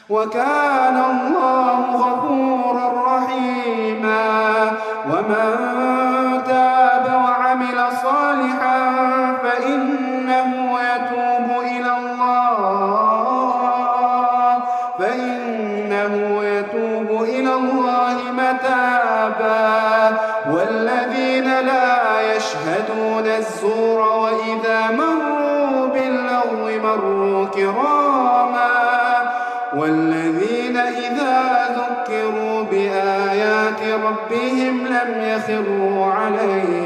وكان الله غفورا رحيما. ومن تاب وعمل صالحا فإنه يتوب إلى الله متابا. والذين لا يشهدون الزور وإذا مروا باللغو مروا كراما. والذين إذا ذكروا بآيات ربهم لم يخروا عليها